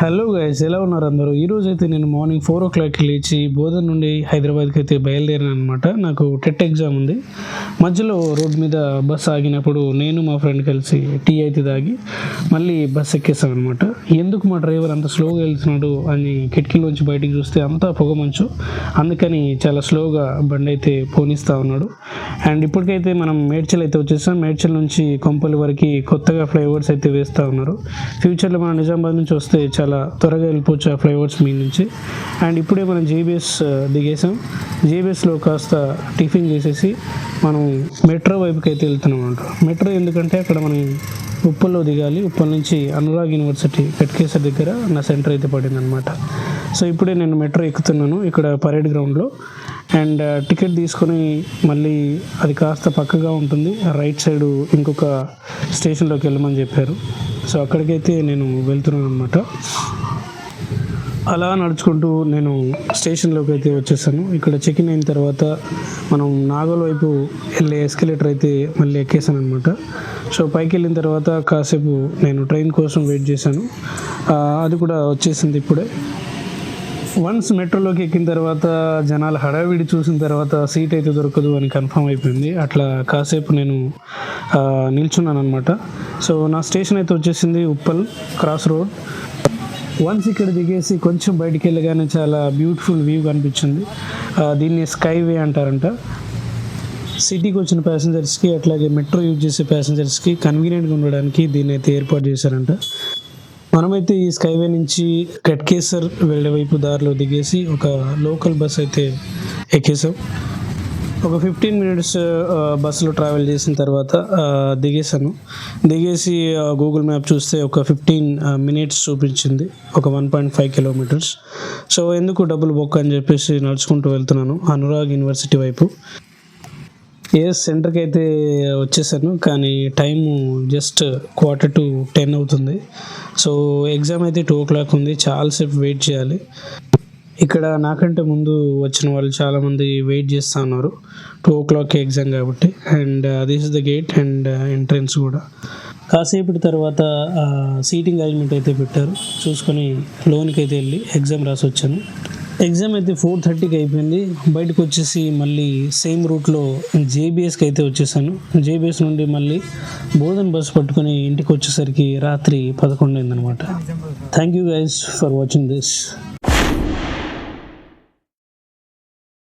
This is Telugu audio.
హలో గైస్, ఎలా ఉన్నారు అందరూ? ఈరోజు అయితే నేను మార్నింగ్ 4 o'clock లేచి బోధన్ నుండి హైదరాబాద్కి అయితే బయలుదేరాను అనమాట. నాకు టెట్ ఎగ్జామ్ ఉంది. మధ్యలో రోడ్ మీద బస్ ఆగినప్పుడు నేను మా ఫ్రెండ్ కలిసి టీ అయితే తాగి మళ్ళీ బస్ ఎక్కేసాం అనమాట. ఎందుకు మా డ్రైవర్ అంత స్లోగా వెళ్తున్నాడు అని కిటికీలోంచి బయటికి చూస్తే అంతా పొగ మంచు, అందుకని చాలా స్లోగా బండి అయితే పోనిస్తూ ఉన్నాడు. అండ్ ఇప్పటికైతే మనం మేడ్చల్ అయితే వచ్చేసాం. మేడ్చల్ నుంచి కొంపల్లి వరకు కొత్తగా ఫ్లైఓవర్స్ అయితే వేస్తూ ఉన్నారు. ఫ్యూచర్లో మనం నిజామాబాద్ నుంచి వస్తే చాలా త్వరగా వెళ్ళిపోవచ్చు ఆ ఫ్లైఓవర్స్ మీ నుంచి. అండ్ ఇప్పుడే మనం జేబీఎస్ దిగేసాం. జేబీఎస్లో కాస్త టిఫిన్ చేసేసి మనం మెట్రో వైపుకి అయితే వెళ్తున్నాం అంట. మెట్రో ఎందుకంటే అక్కడ మనం ఉప్పల్లో దిగాలి. ఉప్పల్ నుంచి అనురాగ్ యూనివర్సిటీ కట్కేసర్ దగ్గర నా సెంటర్ అయితే పడింది అనమాట. సో ఇప్పుడే నేను మెట్రో ఎక్కుతున్నాను ఇక్కడ పరేడ్ గ్రౌండ్లో. అండ్ టికెట్ తీసుకొని మళ్ళీ అది కాస్త పక్కగా ఉంటుంది, రైట్ సైడ్ ఇంకొక స్టేషన్లోకి వెళ్ళమని చెప్పారు. సో అక్కడికైతే నేను వెళ్తున్నాను అనమాట. అలా నడుచుకుంటూ నేను స్టేషన్లోకి అయితే వచ్చేసాను. ఇక్కడ చెక్ ఇన్ అయిన తర్వాత మనం నాగోల్ వైపు వెళ్ళే ఎస్కలేటర్ అయితే మళ్ళీ ఎక్కేసాను అనమాట. సో పైకి వెళ్ళిన తర్వాత కాసేపు నేను ట్రైన్ కోసం వెయిట్ చేశాను. అది కూడా వచ్చేసింది ఇప్పుడే. వన్స్ మెట్రోలోకి ఎక్కిన తర్వాత జనాల హడావిడి చూసిన తర్వాత సీట్ అయితే దొరకదు అని కన్ఫర్మ్ అయిపోయింది. అట్లా కాసేపు నేను నిల్చున్నాను అనమాట. సో నా స్టేషన్ అయితే వచ్చేసింది ఉప్పల్ క్రాస్ రోడ్. వన్స్ ఇక్కడ దిగేసి కొంచెం బయటికి వెళ్ళగానే చాలా బ్యూటిఫుల్ వ్యూ కనిపించింది. దీన్ని స్కైవే అంటారంట. సిటీకి వచ్చిన ప్యాసింజర్స్కి అట్లాగే మెట్రో యూజ్ చేసే ప్యాసింజర్స్కి కన్వీనియంట్గా ఉండడానికి దీన్ని అయితే ఏర్పాటు చేశారంట. మనమైతే ఈ స్కైవే నుంచి కట్కేసర్ వెళ్ళే వైపు దారిలో దిగేసి ఒక లోకల్ బస్ అయితే ఎక్కేసాం. ఒక 15 minutes బస్సులో ట్రావెల్ చేసిన తర్వాత దిగేసి గూగుల్ మ్యాప్ చూస్తే ఒక 15 minutes చూపించింది, ఒక 1.5 kilometers. సో ఎందుకు డబ్బులు బొక్క అని చెప్పేసి నడుచుకుంటూ వెళ్తున్నాను అనురాగ్ యూనివర్సిటీ వైపు. సెంటర్కి అయితే వచ్చేసాను, కానీ టైము జస్ట్ 9:45 అవుతుంది. సో ఎగ్జామ్ అయితే 2 o'clock ఉంది, చాలాసేపు వెయిట్ చేయాలి. ఇక్కడ నాకంటే ముందు వచ్చిన వాళ్ళు చాలామంది వెయిట్ చేస్తూ ఉన్నారు. 2 o'clock ఎగ్జామ్ కాబట్టి. And this is the gate and entrance కూడా. కాసేపటి తర్వాత సీటింగ్ అరేంజ్మెంట్ అయితే పెట్టారు, చూసుకొని లోనికి అయితే వెళ్ళి ఎగ్జామ్ రాసి వచ్చాను. ఎగ్జామ్ అయితే 4:30కి అయిపోయింది. బయటకు వచ్చేసి మళ్ళీ సేమ్ రూట్లో జేబీఎస్కి అయితే వచ్చేసాను. జేబీఎస్ నుండి మళ్ళీ బోధన్ బస్ పట్టుకొని ఇంటికి వచ్చేసరికి రాత్రి 11 అయిందనమాట. Thank you guys for watching this.